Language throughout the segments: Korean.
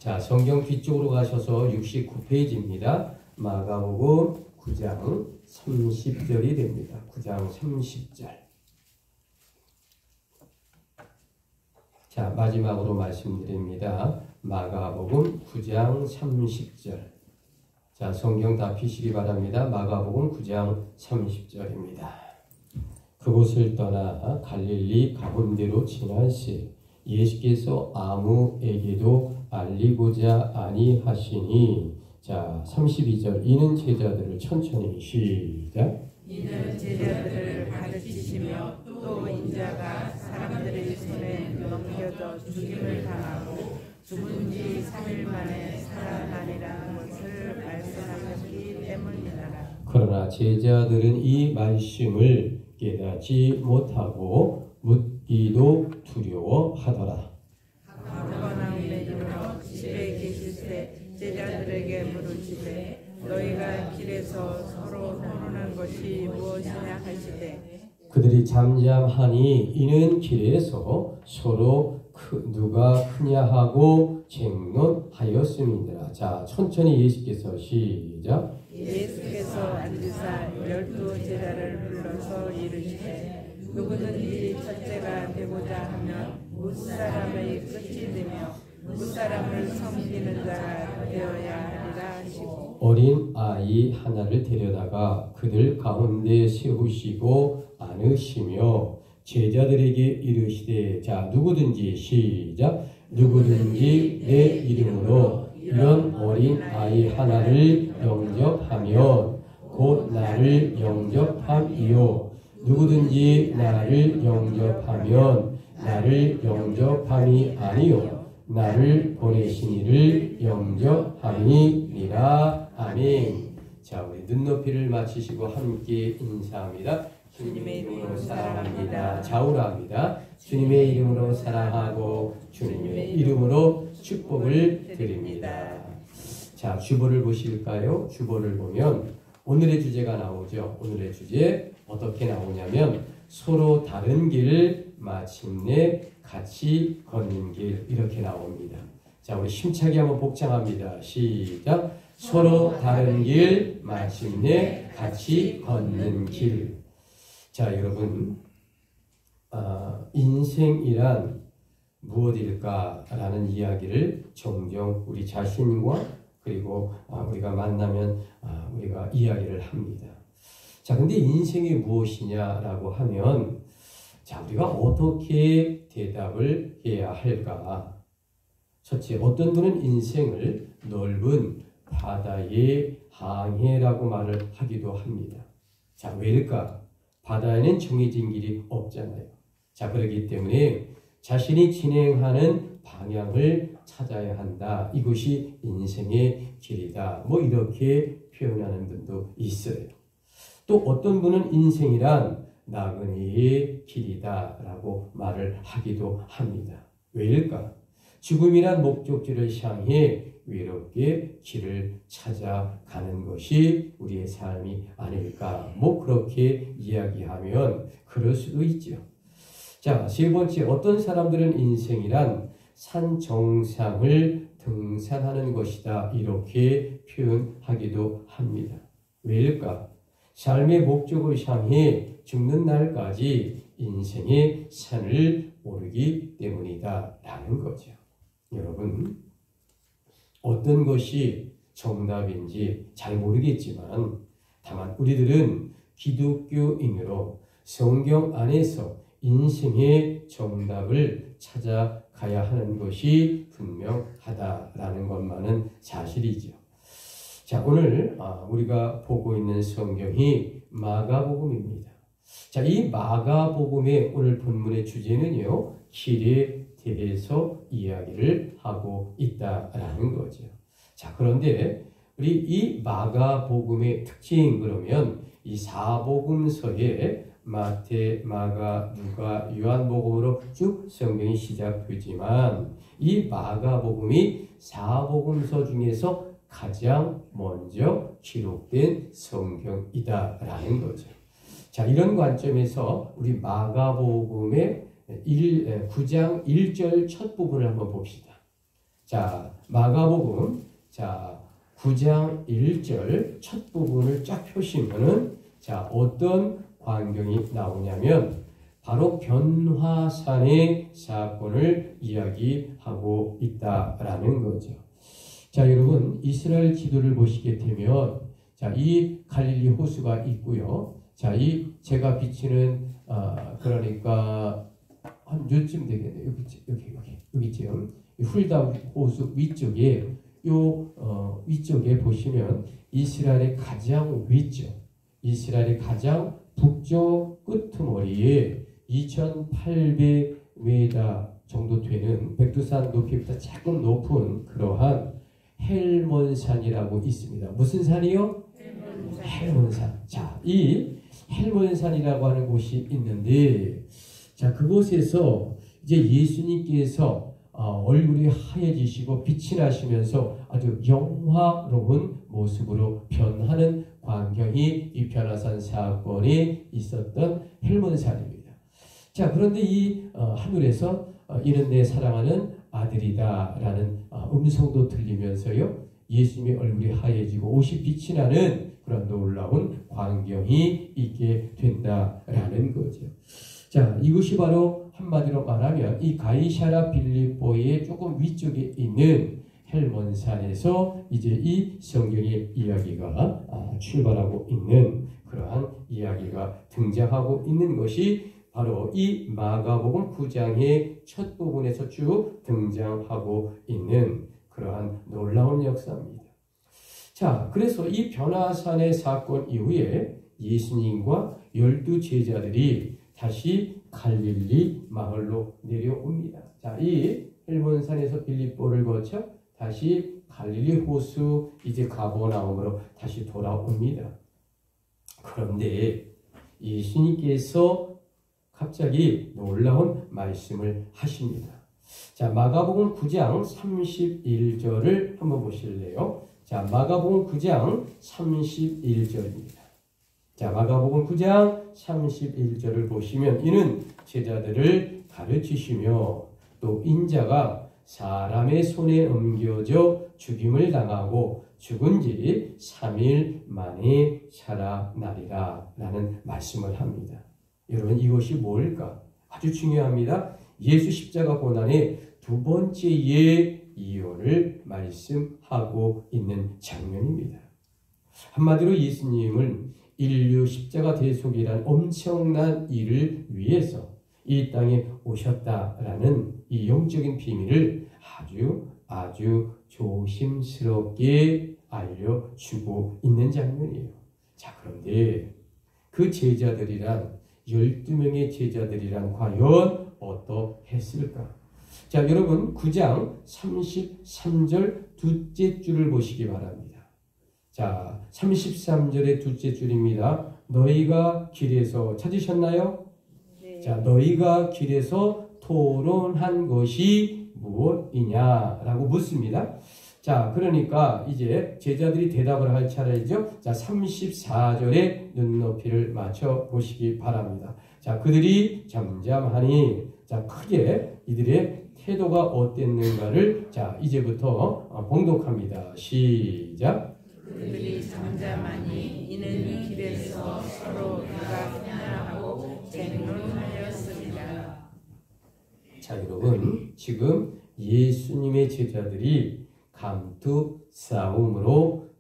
자, 성경 뒤쪽으로 가셔서 69페이지입니다. 마가복음 9장 30절이 됩니다. 9장 30절. 자, 마지막으로 말씀드립니다. 마가복음 9장 30절. 자, 성경 다 피시기 바랍니다. 마가복음 9장 30절입니다. 그곳을 떠나 갈릴리 가운데로 지나시 예수께서 아무에게도 알리고자 아니하시니. 자, 32절. 이는 제자들을 천천히 시작. 이는 제자들을 가르치시며 또 인자가 사람들의 손에 넘겨져 죽임을 당하고 죽은 지 3일 만에 살아나리라는 것을 말씀하셨기 때문이라. 그러나 제자들은 이 말씀을 깨닫지 못하고 묻기도 두려워하더라. 가버나움에 이르러 집에 계실 때 제자들에게 물으시되 너희가 길에서 서로 토론한 것이 무엇이냐 하시되 그들이 잠잠하니 이는 길에서 서로 누가 크냐 하고 쟁론하였음이니라. 자, 천천히 예수께서 시작. 예수께서 앉으사 12 제자를 불러서 이르시되 누구든지 첫째가 되고자 하면 무사람의 끝이 되며 무사람을 섬기는 자가 되어야 하리라 하시고 어린 아이 하나를 데려다가 그들 가운데 세우시고 안으시며 제자들에게 이르시되. 자, 누구든지 시작. 누구든지 내 이름으로 이런 어린 아이 하나를 영접하면 곧 나를 영접함이요. 누구든지 나를 영접하면 나를 영접함이 아니요 나를 보내신 이를 영접함이니라. 아멘. 자, 우리 눈높이를 맞추시고 함께 인사합니다. 주님의 이름으로 사랑합니다. 좌우라합니다. 주님의 이름으로 사랑하고 주님의 이름으로 축복을 드립니다. 자, 주보를 보실까요? 주보를 보면 오늘의 주제가 나오죠. 오늘의 주제 어떻게 나오냐면 서로 다른 길 마침내 같이 걷는 길, 이렇게 나옵니다. 자, 우리 힘차게 한번 복창합니다. 시작. 서로 다른 길 마침내 같이 걷는 길. 자, 여러분, 인생이란 무엇일까라는 이야기를 종종 우리 자신과 그리고 우리가 만나면 우리가 이야기를 합니다. 자, 근데 인생이 무엇이냐라고 하면, 자, 우리가 어떻게 대답을 해야 할까? 첫째, 어떤 분은 인생을 넓은 바다의 항해라고 말을 하기도 합니다. 자, 왜일까? 바다에는 정해진 길이 없잖아요. 자, 그렇기 때문에 자신이 진행하는 방향을 찾아야 한다. 이것이 인생의 길이다. 뭐 이렇게 표현하는 분도 있어요. 또 어떤 분은 인생이란 나그네의 길이다 라고 말을 하기도 합니다. 왜일까? 죽음이란 목적지를 향해 외롭게 길을 찾아가는 것이 우리의 삶이 아닐까. 뭐 그렇게 이야기하면 그럴 수도 있죠. 자, 세 번째, 어떤 사람들은 인생이란 산 정상을 등산하는 것이다. 이렇게 표현하기도 합니다. 왜일까? 삶의 목적을 향해 죽는 날까지 인생의 산을 오르기 때문이다 라는 거죠. 여러분, 어떤 것이 정답인지 잘 모르겠지만 다만 우리들은 기독교인으로 성경 안에서 인생의 정답을 찾아가야 하는 것이 분명하다라는 것만은 사실이죠. 자, 오늘 우리가 보고 있는 성경이 마가복음입니다. 자, 이 마가복음의 오늘 본문의 주제는요, 길에 대해서 이야기를 하고 있다라는 거죠. 자, 그런데 우리 이 마가복음의 특징, 그러면 이 사복음서에 마태, 마가, 누가, 요한복음으로 쭉 성경이 시작되지만 이 마가복음이 사복음서 중에서 가장 먼저 기록된 성경이다라는 거죠. 자, 이런 관점에서 우리 마가복음의 9장 1절 첫 부분을 한번 봅시다. 자, 마가복음 9장 1절 첫 부분을 쫙 펴시면은 어떤 광경이 나오냐면 바로 변화산의 사건을 이야기하고 있다라는 거죠. 자, 여러분 이스라엘 지도를 보시게 되면 이 갈릴리 호수가 있고요. 이 제가 비치는 그러니까 한 요쯤 되겠네요. 여기쯤 훌다 호수 위쪽에 위쪽에 보시면 이스라엘의 가장 위쪽, 이스라엘의 가장 북쪽 끄트머리에 2,800m 정도 되는 백두산 높이보다 조금 높은 그러한 헬몬산이라고 있습니다. 무슨 산이요? 헬몬산. 자, 이 헬몬산이라고 하는 곳이 있는데, 그곳에서 이제 예수님께서 얼굴이 하얘지시고 빛이 나시면서 아주 영화로운 모습으로 변하는 광경이 이 변화산 사건이 있었던 헬몬산입니다. 자, 그런데 이 하늘에서 이는 내 사랑하는 아들이다라는 음성도 들리면서요, 예수님의 얼굴이 하얘지고 옷이 빛이 나는 그런 놀라운 광경이 있게 된다라는 거죠. 자, 이것이 바로 한마디로 말하면 이 가이사랴 빌립보의 조금 위쪽에 있는 헬몬산에서 이제 이 성경의 이야기가 출발하고 있는 그러한 이야기가 등장하고 있는 것이 바로 이 마가복음 9장의 첫 부분에서 쭉 등장하고 있는 그러한 놀라운 역사입니다. 자, 그래서 이 변화산의 사건 이후에 예수님과 12 제자들이 다시 갈릴리 마을로 내려옵니다. 자, 이 헬몬산에서 빌립보를 거쳐 다시 갈릴리 호수 이제 가버나움으로 다시 돌아옵니다. 그런데 예수님께서 갑자기 놀라운 말씀을 하십니다. 자, 마가복음 9장 31절을 한번 보실래요? 자, 마가복음 9장 31절입니다. 자, 마가복음 9장 31절을 보시면 이는 제자들을 가르치시며 또 인자가 사람의 손에 옮겨져 죽임을 당하고 죽은 지 3일 만에 살아나리라 라는 말씀을 합니다. 여러분, 이것이 뭘까? 아주 중요합니다. 예수 십자가 고난의 두 번째의 이유를 말씀하고 있는 장면입니다. 한마디로 예수님은 인류 십자가 대속이란 엄청난 일을 위해서 이 땅에 오셨다라는 이 영적인 비밀을 아주 조심스럽게 알려주고 있는 장면이에요. 자, 그런데 그 제자들이란 12명의 제자들이란 과연 어떠했을까? 자, 여러분 9장 33절 둘째 줄을 보시기 바랍니다. 자, 33절의 둘째 줄입니다. 너희가 길에서 찾으셨나요? 네. 자, 너희가 길에서 토론한 것이 무엇이냐라고 묻습니다. 자, 그러니까 이제 제자들이 대답을 할 차례죠. 자, 34절에 눈높이를 맞춰 보시기 바랍니다. 자, 그들이 잠잠하니, 자, 크게 이들의 태도가 어땠는가를 자, 이제부터 봉독합니다. 시작. 그들이 잠잠하니 이는 길에서 서로 누가 편하고 쟁론하였습니다. 자, 여러분, 지금 예수님의 제자들이 감투 싸움으로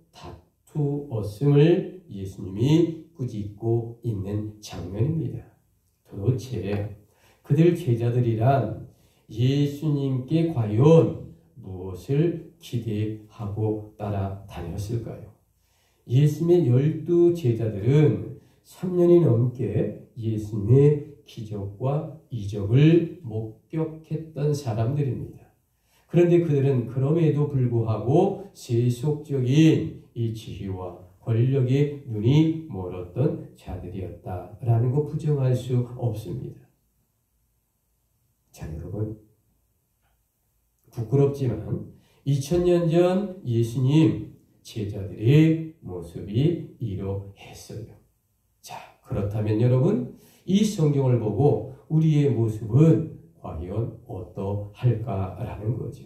다투었음을 예수님이 꾸짖고 있는 장면입니다. 도대체 그들 제자들이란 예수님께 과연 무엇을 기대하고 따라다녔을까요? 예수님의 12 제자들은 3년이 넘게 예수님의 기적과 이적을 목격했던 사람들입니다. 그런데 그들은 그럼에도 불구하고 세속적인 이 지위와 권력의 눈이 멀었던 자들이었다라는 거 부정할 수 없습니다. 자, 여러분, 부끄럽지만 2000년 전 예수님 제자들의 모습이 이러했어요. 자, 그렇다면 여러분, 이 성경을 보고 우리의 모습은 과연 어떠할까라는 거죠.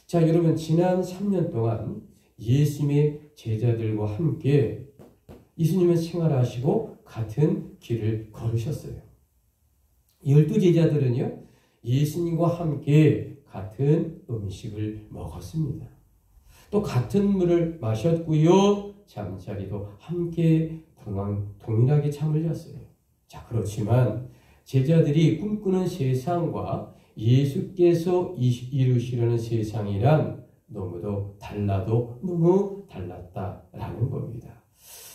자, 여러분 지난 3년 동안 예수님의 제자들과 함께 예수님은 생활하시고 같은 길을 걸으셨어요. 12제자들은요, 예수님과 함께 같은 음식을 먹었습니다. 또 같은 물을 마셨고요, 잠자리도 함께 동일하게 잠을 잤어요. 자, 그렇지만 제자들이 꿈꾸는 세상과 예수께서 이루시려는 세상이란 너무도 너무 달랐다라는 겁니다.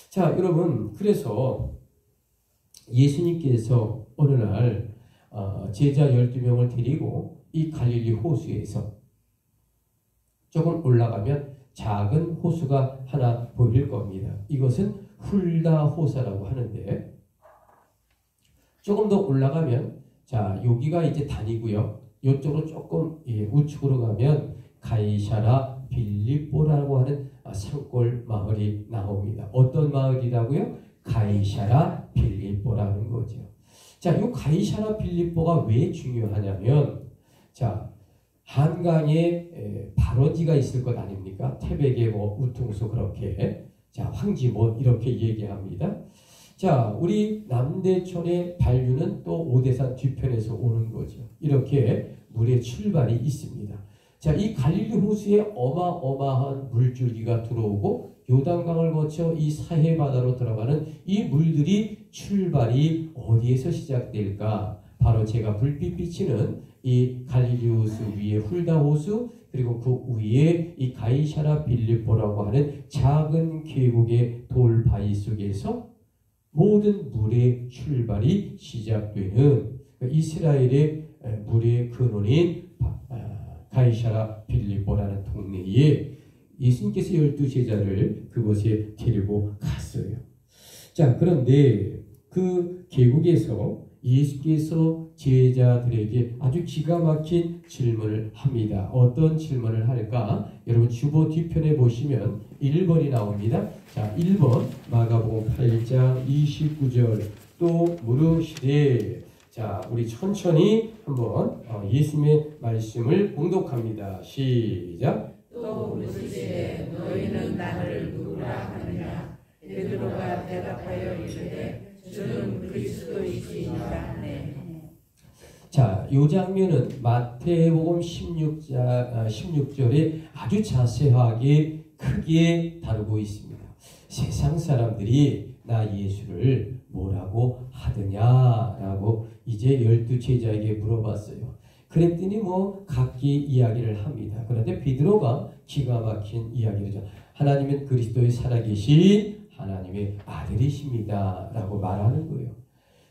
자, 여러분, 그래서 예수님께서 어느 날 제자 12명을 데리고 이 갈릴리 호수에서 조금 올라가면 작은 호수가 하나 보일 겁니다. 이것은 훌다 호사라고 하는데, 조금 더 올라가면, 자, 여기가 이제 단이고요. 이쪽으로 조금 우측으로 가면 가이사라 빌립보라고 하는 산골 마을이 나옵니다. 어떤 마을이라고요? 가이사라 빌립보라는 거죠. 자, 이 가이사라 빌립보가 왜 중요하냐면, 자, 한강에 발원지가 있을 것 아닙니까? 태백에 우퉁소 그렇게, 자, 황지 이렇게 얘기합니다. 자, 우리 남대천의 반류는 또 오대산 뒤편에서 오는 거죠. 이렇게 물의 출발이 있습니다. 자, 이 갈릴리 호수에 어마어마한 물줄기가 들어오고 요단강을 거쳐 이 사해 바다로 들어가는 이 물들이 출발이 어디에서 시작될까? 바로 제가 불빛 비치는 이 갈릴리 호수 위에 훌다 호수, 그리고 그 위에 이 가이사라 빌립보라고 하는 작은 계곡의 돌바위 속에서 모든 물의 출발이 시작되는 이스라엘의 물의 근원인 가이사라 빌립보라는 동네에 예수님께서 12제자를 그곳에 데리고 갔어요. 자, 그런데 그 계곡에서 예수께서 제자들에게 아주 기가 막힌 질문을 합니다. 어떤 질문을 할까? 여러분 주보 뒤편에 보시면 1번이 나옵니다. 자, 1번 마가복음 8장 29절 또 물으시되, 자, 우리 천천히 한번 예수님의 말씀을 봉독합니다. 시작. 또 물으시되 너희는 나를 누구라 하느냐? 베드로가 대답하여 이르되 주는 그리스도이시니라 하네. 자, 이 장면은 마태복음 16절에 아주 자세하게 크게 다루고 있습니다. 세상 사람들이 나 예수를 뭐라고 하느냐라고 이제 12제자에게 물어봤어요. 그랬더니 각기 이야기를 합니다. 그런데 베드로가 기가 막힌 이야기를 하죠. 하나님은 그리스도의 살아계신 하나님의 아들이십니다 라고 말하는 거예요.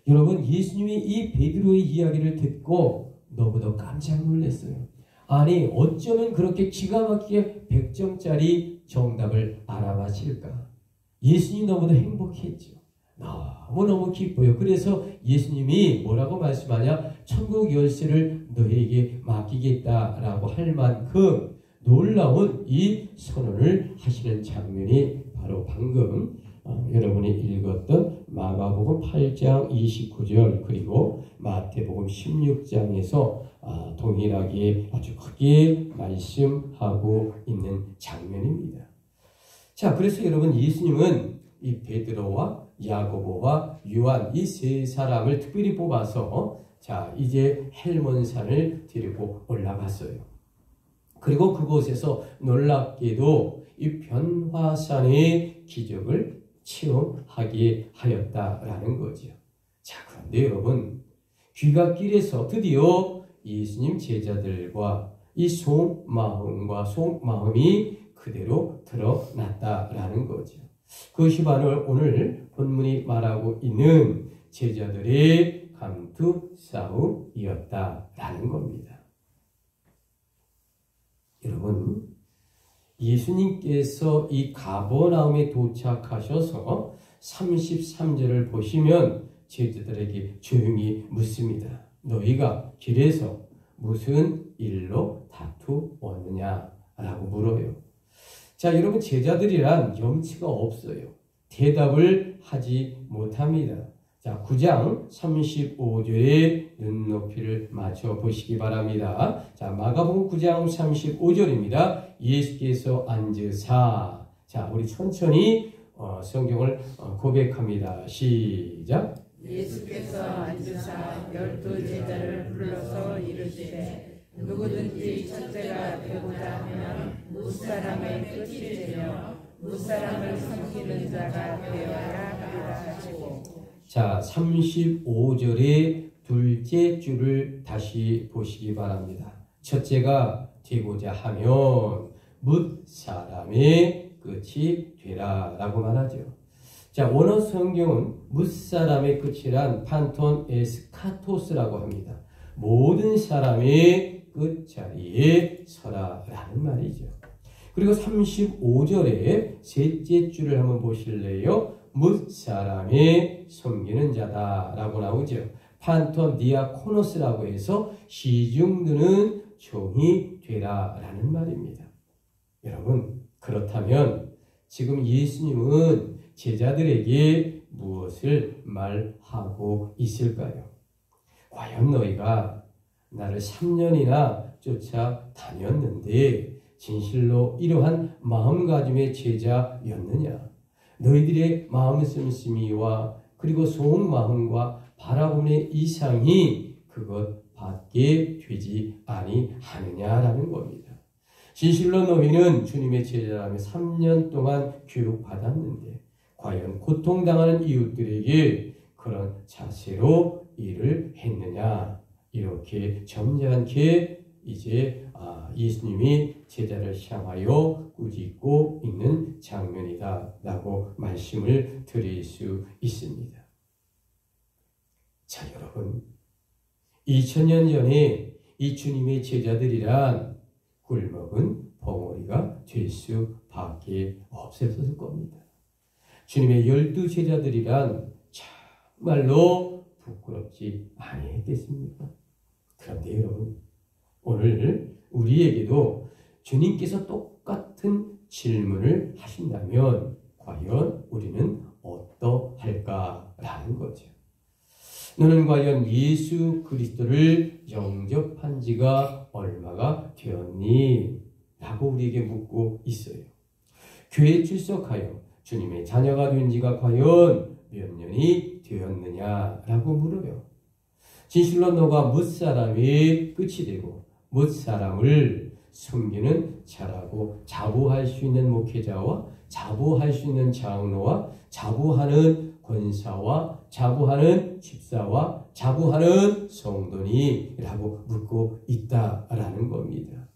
여러분, 예수님이 이 베드로의 이야기를 듣고 너무도 깜짝 놀랐어요. 아니, 어쩌면 그렇게 기가 막히게 100점짜리 정답을 알아맞힐까? 예수님 너무도 행복했죠. 너무너무 기뻐요. 그래서 예수님이 뭐라고 말씀하냐? 천국 열쇠를 너에게 맡기겠다라고 할 만큼 놀라운 이 선언을 하시는 장면이 바로 방금 여러분이 읽었던 마가복음 8장 29절 그리고 마태복음 16장에서 동일하게 아주 크게 말씀하고 있는 장면입니다. 자, 그래서 여러분 예수님은 이 베드로와 야고보와 요한 이 세 사람을 특별히 뽑아서 자, 이제 헬몬산을 데리고 올라갔어요. 그리고 그곳에서 놀랍게도 이 변화산의 기적을 체험하게 하였다라는 거죠. 자, 그런데 여러분, 귀갓길에서 드디어 예수님 제자들과 이 속마음이 그대로 드러났다라는 거죠. 그것이 바로 오늘 본문이 말하고 있는 제자들의 감투 싸움이었다라는 겁니다. 여러분, 예수님께서 이 가버나움에 도착하셔서 33절을 보시면 제자들에게 조용히 묻습니다. 너희가 길에서 무슨 일로 다투었느냐? 라고 물어요. 자, 여러분, 제자들이란 염치가 없어요. 대답을 하지 못합니다. 자, 자, 9장 35절에 눈높이를 맞춰 보시기 바랍니다. 자, 마가복음 9장 35절입니다. 예수께서 앉으사. 자, 우리 천천히 성경을 고백합니다. 시작. 예수께서 앉으사 12제자를 불러서 이르시되 누구든지 첫째가 되고자 하면 무사람의 끝이 되며 무사람을 섬기는 자가 되어야 하리라 하시고. 자, 35절의 둘째 줄을 다시 보시기 바랍니다. 첫째가 되고자 하면 뭇사람의 끝이 되라 라고 말하죠. 자, 원어 성경은 뭇사람의 끝이란 판톤 에스카토스라고 합니다. 모든 사람의 끝자리에 서라라는 말이죠. 그리고 35절에 셋째 줄을 한번 보실래요? 뭇사람의 섬기는 자다 라고 나오죠. 판톤 디아코노스라고 해서 시중드는 종이 되라 라는 말입니다. 여러분, 그렇다면 지금 예수님은 제자들에게 무엇을 말하고 있을까요? 과연 너희가 나를 3년이나 쫓아다녔는데 진실로 이러한 마음가짐의 제자였느냐? 너희들의 마음 씀씀이와 그리고 속마음과 바라봄의 이상이 그것밖에 되지 아니하느냐라는 겁니다. 진실로 너희는 주님의 제자라며 3년 동안 교육받았는데 과연 고통당하는 이웃들에게 그런 자세로 일을 했느냐? 이렇게 점잖게 이제 예수님이 제자를 향하여 꾸짖고 있는 장면이다 라고 말씀을 드릴 수 있습니다. 자, 여러분, 2000년 전에 이 주님의 제자들이란 꿀먹은 벙어리가 될 수밖에 없었을 겁니다. 주님의 12 제자들이란 정말로 부끄럽지 아니했겠습니까? 그런데 여러분, 오늘 우리에게도 주님께서 똑같은 질문을 하신다면 과연 우리는 어떠할까라는 거죠. 너는 과연 예수 그리스도를 영접한 지가 얼마가 되었니? 라고 우리에게 묻고 있어요. 교회에 출석하여 주님의 자녀가 된 지가 과연 몇 년이 되었느냐라고 물어요. 진실로 너가 뭇사람의 끝이 되고 뭇사람을 섬기는 자라고 자부할 수 있는 목회자와 자부할 수 있는 장로와 자부하는 권사와 자부하는 집사와 자부하는 성도니라고 묻고 있다라는 겁니다.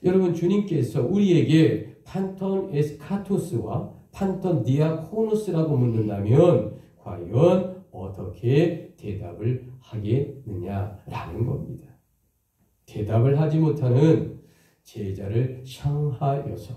여러분, 주님께서 우리에게 판톤 에스카토스와 판톤 디아코노스라고 묻는다면 과연 어떻게 대답을 하겠느냐라는 겁니다. 대답을 하지 못하는 제자를 향하여서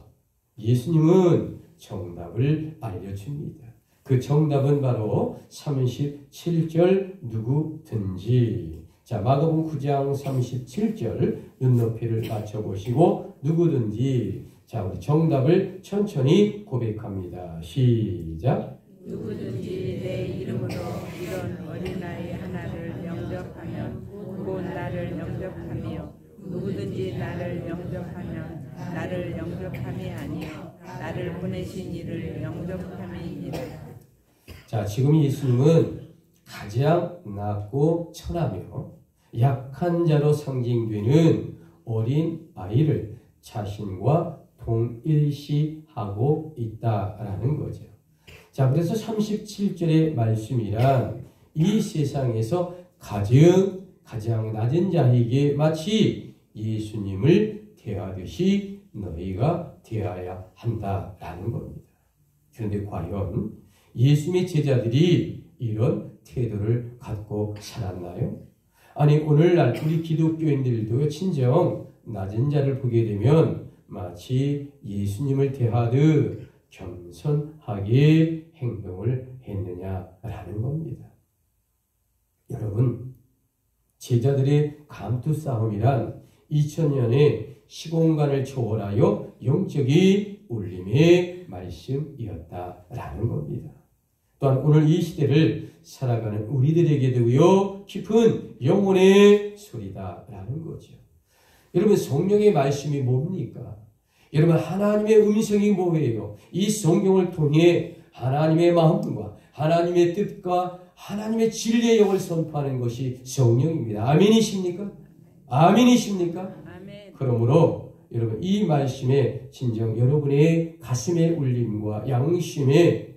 예수님은 정답을 알려줍니다. 그 정답은 바로 37절 누구든지. 자, 마가복음 9장 37절 눈높이를 맞춰보시고 누구든지. 자, 우리 정답을 천천히 고백합니다. 시작. 누구든지 내 이름으로 이런 어린아이 하나를 영접하면 곧 나를 영접하며 누구든지 나를 영접하면 나를 영접함이 아니요 나를 보내신 이를 영접함이니라. 자, 지금 예수님은 가장 낮고 천하며 약한 자로 상징되는 어린 아이를 자신과 동일시하고 있다라는 거죠. 자, 그래서 37절의 말씀이란 이 세상에서 가장 낮은 자에게 마치 예수님을 대하듯이 너희가 대해야 한다라는 겁니다. 그런데 과연 예수님의 제자들이 이런 태도를 갖고 살았나요? 아니, 오늘날 우리 기독교인들도 친정 낮은 자를 보게 되면 마치 예수님을 대하듯 겸손하게 행동을 했느냐라는 겁니다. 여러분, 제자들의 감투 싸움이란 2000년의 시공간을 초월하여 영적인 울림의 말씀이었다라는 겁니다. 또한 오늘 이 시대를 살아가는 우리들에게도요 깊은 영혼의 소리다라는 거죠. 여러분 성령의 말씀이 뭡니까? 여러분 하나님의 음성이 뭐예요? 이 성경을 통해 하나님의 마음과 하나님의 뜻과 하나님의 진리의 영을 선포하는 것이 성령입니다. 아멘이십니까? 아멘이십니까? 아멘. 그러므로 여러분 이 말씀에 진정 여러분의 가슴의 울림과 양심의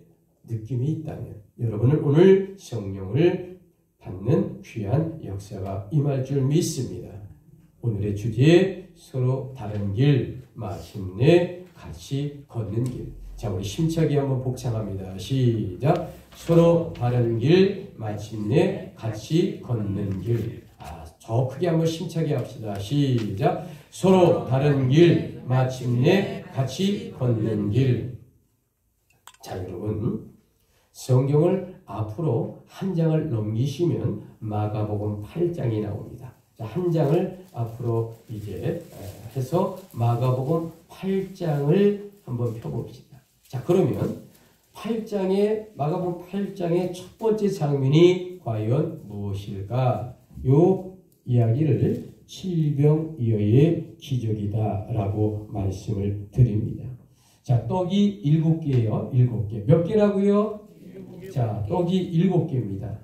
느낌이 있다면 여러분은 오늘 성령을 받는 귀한 역사가 임할 줄 믿습니다. 오늘의 주제 서로 다른 길 마침내 같이 걷는 길. 자, 우리 힘차게 한번 복창합니다. 시작. 서로 다른 길 마침내 같이 걷는 길. 저 크게 한번 힘차게 합시다. 시작. 서로 다른 길 마침내 같이 걷는 길. 자, 여러분 성경을 앞으로 한 장을 넘기시면 마가복음 8장이 나옵니다. 자, 한 장을 앞으로 이제 해서 마가복음 8장을 한번 펴봅시다. 자, 그러면 마가복음 8장의 첫 번째 장면이 과연 무엇일까? 요 이야기를 칠병이어의 기적이다라고 말씀을 드립니다. 자, 떡이 7개예요. 7개. 몇 개라고요? 자, 떡이 7개입니다.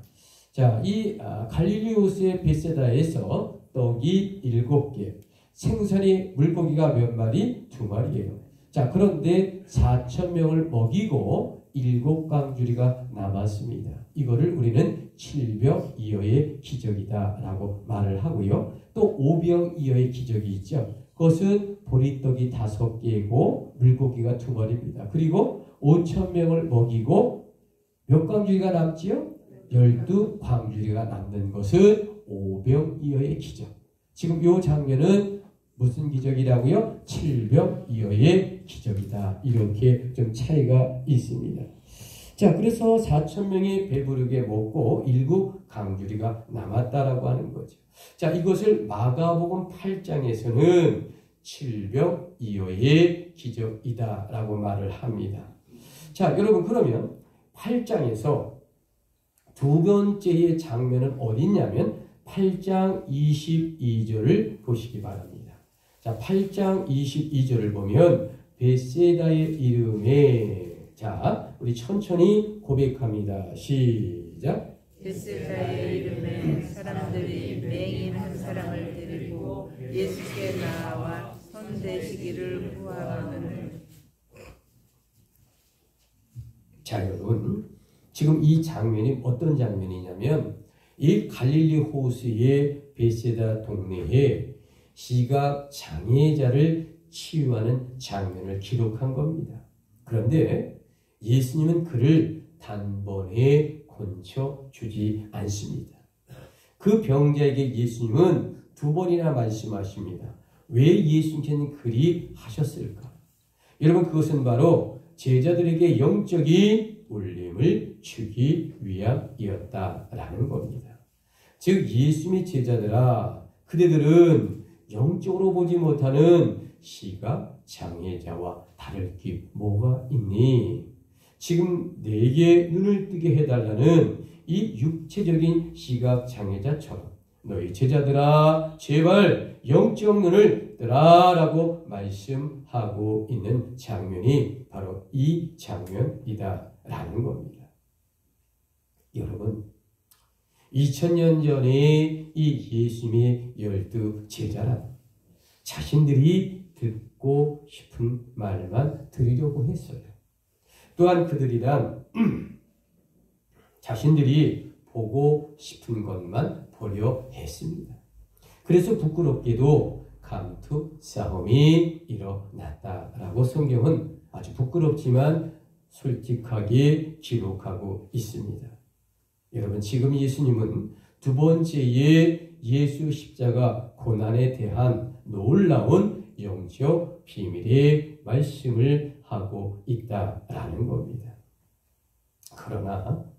자, 이 갈릴리 호수의 베세다에서 떡이 7개, 생선이 물고기가 몇 마리? 2마리예요. 자, 그런데 4,000명을 먹이고 7광주리가 남았습니다. 이거를 우리는 7병이어의 기적이다라고 말을 하고요. 또 5병이어의 기적이 있죠. 그것은 보리떡이 5개고 물고기가 2마리입니다. 그리고 5,000명을 먹이고 몇 광주리가 남지요? 12광주리가 남는 것은 5병이어의 기적. 지금 이 장면은 무슨 기적이라고요? 7병이어의 기적이다. 이렇게 좀 차이가 있습니다. 자, 그래서 4,000명이 배부르게 먹고 7광주리가 남았다라고 하는 거죠. 자, 이것을 마가복음 8장에서는 7병이어의 기적이다라고 말을 합니다. 자, 여러분 그러면 8장에서 두 번째의 장면은 어딨냐면 8장 22절을 보시기 바랍니다. 자, 8장 22절을 보면 베세다의 이름에, 자, 우리 천천히 고백합니다. 시작. 베세다의 이름에 사람들이 맹인 한 사람을 데리고 예수께 나와 손대시기를 구하거늘. 자, 여러분 지금 이 장면이 어떤 장면이냐면 이 갈릴리 호수의 베세다 동네에 시각 장애자를 치유하는 장면을 기록한 겁니다. 그런데 예수님은 그를 단번에 고쳐주지 않습니다. 그 병자에게 예수님은 2번이나 말씀하십니다. 왜 예수님께는 그리 하셨을까? 여러분 그것은 바로 제자들에게 영적인 울림을 주기 위함이었다라는 겁니다. 즉 예수님의 제자들아, 그대들은 영적으로 보지 못하는 시각 장애자와 다를 게 뭐가 있니? 지금 내게 눈을 뜨게 해달라는 이 육체적인 시각 장애자처럼 너희 제자들아 제발 영적 눈을 뜨라라고 말씀하고 있는 장면이 바로 이 장면이다라는 겁니다. 여러분 2000년 전에 이 예수님의 12 제자란 자신들이 듣고 싶은 말만 들으려고 했어요. 또한 그들이란 자신들이 보고 싶은 것만 보려 했습니다. 그래서 부끄럽게도 감투 싸움이 일어났다라고 성경은 아주 부끄럽지만 솔직하게 기록하고 있습니다. 여러분 지금 예수님은 두 번째의 예수 십자가 고난에 대한 놀라운 영적 비밀의 말씀을 하고 있다라는 겁니다. 그러나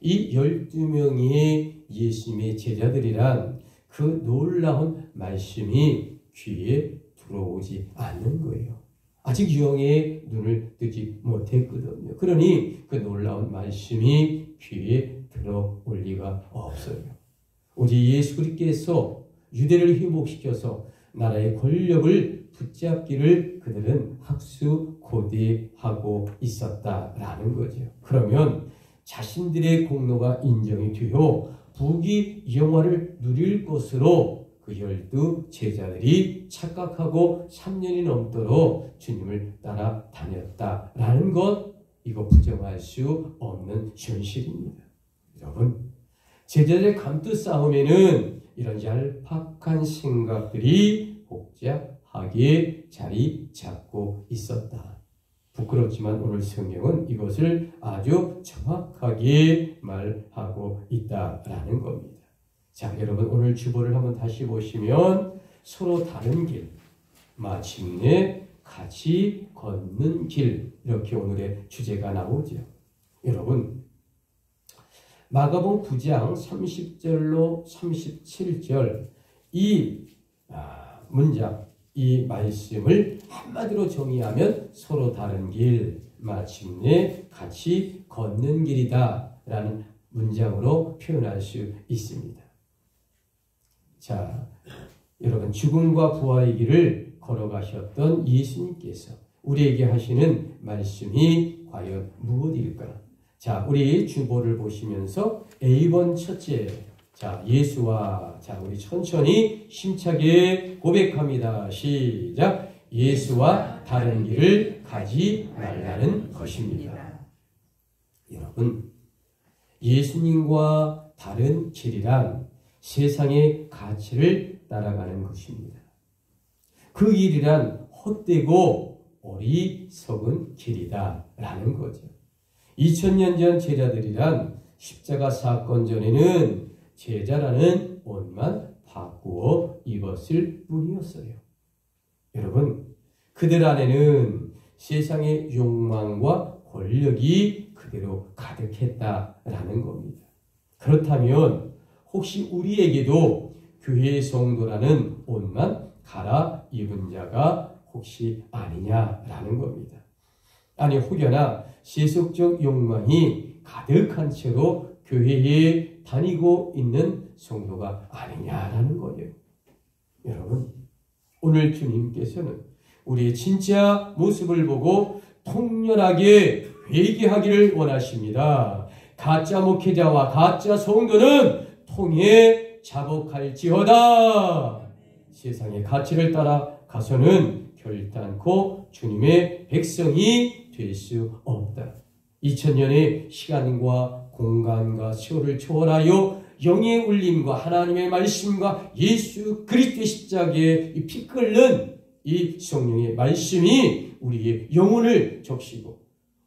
이 12명의 예수님의 제자들이란 그 놀라운 말씀이 귀에 들어오지 않는 거예요. 아직 영의 눈을 뜨지 못했거든요. 그러니 그 놀라운 말씀이 귀에 들어올 리가 없어요. 오직 예수 그리스도께서 유대를 회복시켜서 나라의 권력을 붙잡기를 그들은 학수고대하고 있었다라는 거죠. 그러면 자신들의 공로가 인정이 되어 부귀 영화를 누릴 것으로 그 12 제자들이 착각하고 3년이 넘도록 주님을 따라다녔다라는 것, 이거 부정할 수 없는 현실입니다. 여러분, 제자들의 감투 싸움에는 이런 얄팍한 생각들이 복잡하게 자리 잡고 있었다. 부끄럽지만 오늘 성경은 이것을 아주 정확하게 말하고 있다라는 겁니다. 자, 여러분, 오늘 주보를 한번 다시 보시면 서로 다른 길, 마침내 같이 걷는 길, 이렇게 오늘의 주제가 나오죠. 여러분, 마가복음 9장 30절로 37절 이 문장, 이 말씀을 한마디로 정의하면 서로 다른 길, 마침내 같이 걷는 길이다 라는 문장으로 표현할 수 있습니다. 자, 여러분, 죽음과 부활의 길을 걸어가셨던 예수님께서 우리에게 하시는 말씀이 과연 무엇일까? 자, 우리 주보를 보시면서 A번 첫째, 자, 예수와, 자, 우리 천천히 힘차게 고백합니다. 시작. 예수와 다른 길을 가지 말라는 것입니다. 여러분, 예수님과 다른 길이란 세상의 가치를 따라가는 것입니다. 그 길이란 헛되고 어리석은 길이다라는 거죠. 2000년 전 제자들이란 십자가 사건 전에는 제자라는 옷만 바꾸어 입었을 뿐이었어요. 여러분, 그들 안에는 세상의 욕망과 권력이 그대로 가득했다라는 겁니다. 그렇다면 혹시 우리에게도 교회의 성도라는 옷만 갈아입은 자가 혹시 아니냐라는 겁니다. 아니, 혹여나 세속적 욕망이 가득한 채로 교회에 다니고 있는 성도가 아니냐라는 거예요. 여러분, 오늘 주님께서는 우리의 진짜 모습을 보고 통렬하게 회개하기를 원하십니다. 가짜 목회자와 가짜 성도는 통에 자복할지어다. 세상의 가치를 따라 가서는 결단코 주님의 백성이 될 수 없다. 2000년의 시간과 공간과 세월을 초월하여 영의 울림과 하나님의 말씀과 예수 그리스도의 십자가에 피 끓는 이 성령의 말씀이 우리의 영혼을 적시고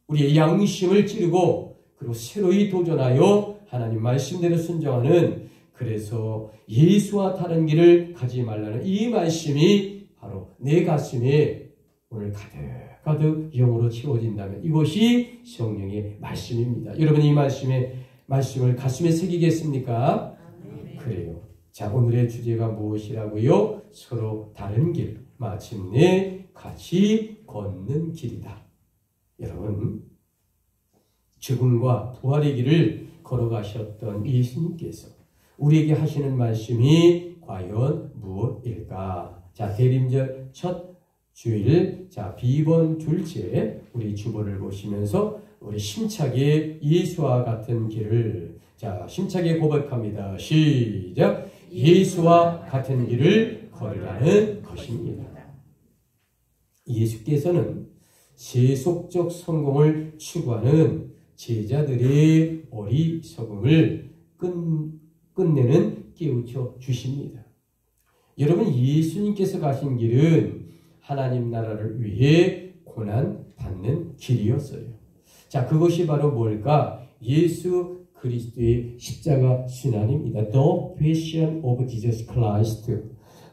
우리의 양심을 찌르고 그리고 새로이 도전하여 하나님 말씀대로 순종하는, 그래서 예수와 다른 길을 가지 말라는 이 말씀이 바로 내 가슴에 오늘 가득 영으로 채워진다면 이것이 성령의 말씀입니다. 여러분, 이 말씀을 가슴에 새기겠습니까? 그래요. 자, 오늘의 주제가 무엇이라고요? 서로 다른 길, 마침내 같이 걷는 길이다. 여러분, 죽음과 부활의 길을 걸어가셨던 예수님께서 우리에게 하시는 말씀이 과연 무엇일까? 자, 대림절 첫 주일, 자, 비번 둘째 우리 주보를 보시면서 우리 힘차게 예수와 같은 길을, 자, 힘차게 고백합니다. 시작. 예수와 같은 길을 걸으라는 것입니다. 예수께서는 세속적 성공을 추구하는 제자들의 어리석음을 끝내는 깨우쳐 주십니다. 여러분, 예수님께서 가신 길은 하나님 나라를 위해 고난받는 길이었어요. 자, 그것이 바로 뭘까? 예수 그리스도의 십자가 순환입니다. The Passion of Jesus Christ.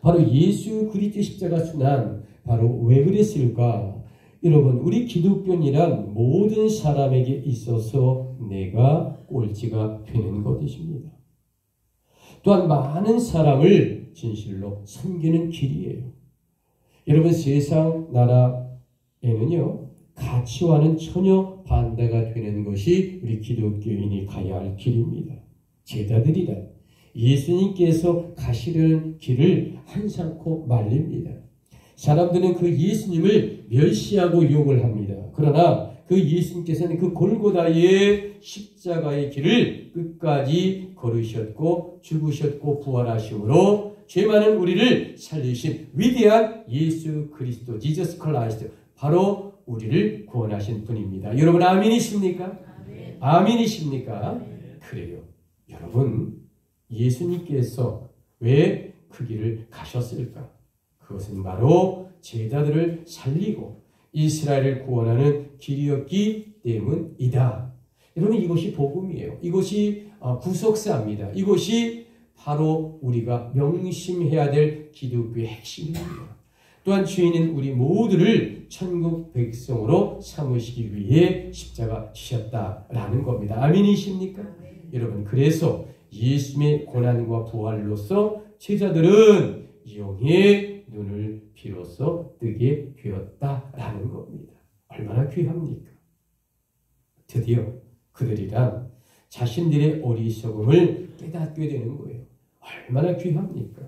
바로 예수 그리스도의 십자가 순환, 바로 왜 그랬을까? 여러분, 우리 기독교인이란 모든 사람에게 있어서 내가 꼴찌가 되는 것이십니다. 또한 많은 사람을 진실로 섬기는 길이에요. 여러분, 세상 나라 에는요, 가치와는 전혀 반대가 되는 것이 우리 기독교인이 가야 할 길입니다. 제자들이란 예수님께서 가시려는 길을 한사코 말립니다. 사람들은 그 예수님을 멸시하고 욕을 합니다. 그러나 그 예수님께서는 그 골고다의 십자가의 길을 끝까지 걸으셨고 죽으셨고 부활하심으로 죄 많은 우리를 살리신 위대한 예수 그리스도 지저스 크라이스트, 바로 우리를 구원하신 분입니다. 여러분 아멘이십니까? 아멘이십니까? 그래요. 여러분, 예수님께서 왜 그 길을 가셨을까? 그것은 바로 제자들을 살리고 이스라엘을 구원하는 길이었기 때문이다. 여러분, 이것이 복음이에요. 이것이 구속사입니다. 이것이 바로 우리가 명심해야 될 기독교의 핵심입니다. 또한 주인은 우리 모두를 천국 백성으로 삼으시기 위해 십자가 지셨다라는 겁니다. 아멘이십니까? 여러분, 그래서 예수님의 고난과 부활로서 제자들은 영의 눈을 비로소 뜨게 되었다라는 겁니다. 얼마나 귀합니까? 드디어 그들이란 자신들의 어리석음을 깨닫게 되는 거예요. 얼마나 귀합니까?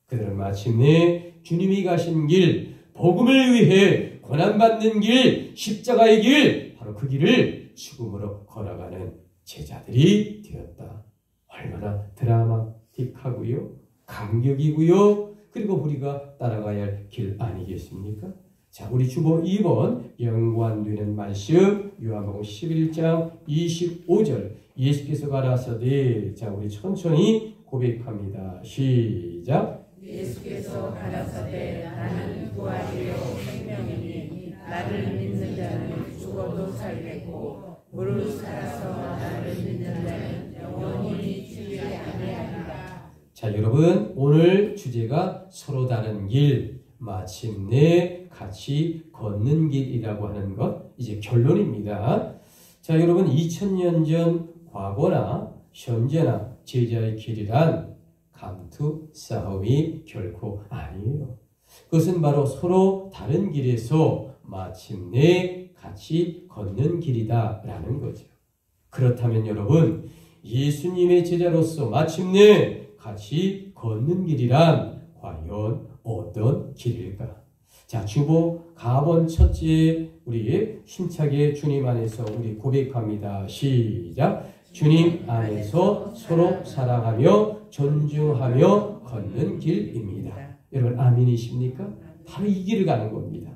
그들은 마침내 주님이 가신 길, 복음을 위해 고난받는 길, 십자가의 길, 바로 그 길을 죽음으로 걸어가는 제자들이 되었다. 얼마나 드라마틱하고요, 감격이고요, 그리고 우리가 따라가야 할 길 아니겠습니까? 자, 우리 주보 2번 연관되는 말씀, 요한복음 11장 25절. 예수께서 가라사대, 자, 우리 천천히 고백합니다. 시작. 예수께서 가라사대 나는 부활이요 생명이니 나를 믿는 자는 죽어도 살겠고 무릇 살아서 나를 믿는 자는 영원히 죽지 아니하리라. 자, 여러분, 오늘 주제가 서로 다른 길, 마침내 같이 걷는 길이라고 하는 것, 이제 결론입니다. 자, 여러분, 2000년 전 과거나 현재나 제자의 길이란 감투 싸움이 결코 아니에요. 그것은 바로 서로 다른 길에서 마침내 같이 걷는 길이다라는 거죠. 그렇다면 여러분, 예수님의 제자로서 마침내 같이 걷는 길이란 과연 어떤 길일까? 자, 주보 가번 첫째, 우리 힘차게 주님 안에서 우리 고백합니다. 시작. 주님 안에서 서로 사랑하며 존중하며 걷는 길입니다. 여러분 아멘이십니까? 바로 이 길을 가는 겁니다.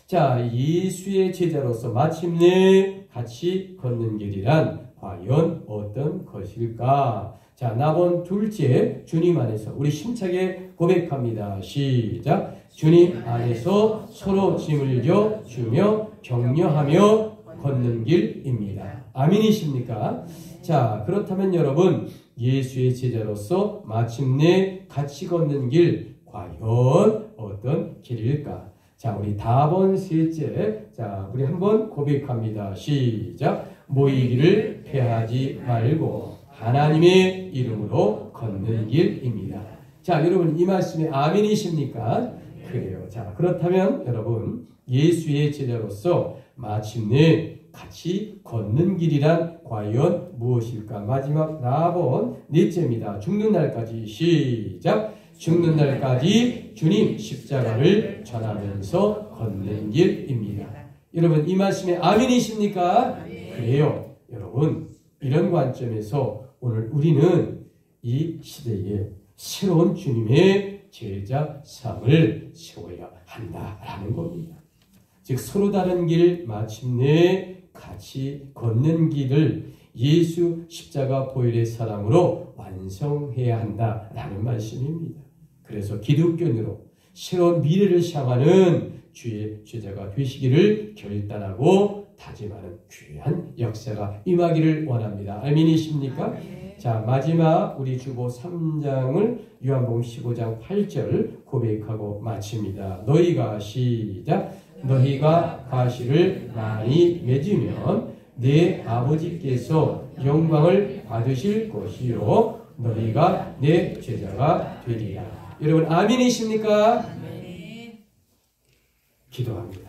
자, 예수의 제자로서 마침내 같이 걷는 길이란 과연 어떤 것일까? 자, 나번 둘째, 주님 안에서 우리 힘차게 고백합니다. 시작. 주님 안에서 서로 짐을 져 주며 격려하며 걷는 길입니다. 아멘이십니까? 자, 그렇다면 여러분, 예수의 제자로서 마침내 같이 걷는 길, 과연 어떤 길일까? 자, 우리 다번 셋째, 자, 우리 한번 고백합니다. 시작. 모이기를 패하지 말고 하나님의 이름으로 걷는 길입니다. 자, 여러분, 이 말씀에 아멘이십니까? 그래요. 자, 그렇다면 여러분, 예수의 제자로서 마침내 같이 걷는 길이란 과연 무엇일까? 마지막 나번 넷째입니다. 죽는 날까지. 시작. 죽는 날까지 주님 십자가를 전하면서 걷는 길입니다. 여러분, 이 말씀에 아멘이십니까? 그래요. 여러분, 이런 관점에서 오늘 우리는 이 시대에 새로운 주님의 제자 삶을 세워야 한다라는 겁니다. 즉, 서로 다른 길, 마침내 같이 걷는 길을 예수 십자가 보혈의 사랑으로 완성해야 한다라는 말씀입니다. 그래서 기독교인으로 새로운 미래를 향하는 주의 제자가 되시기를 결단하고 다짐하는 귀한 역사가 임하기를 원합니다. 아멘이십니까? 자, 마지막 우리 주보 3장을 요한복음 15장 8절 고백하고 마칩니다. 너희가 시작. 너희가 가시를 많이 맺으면 내 아버지께서 영광을 받으실 것이요 너희가 내 제자가 되리라. 여러분 아멘이십니까? 아멘. 기도합니다.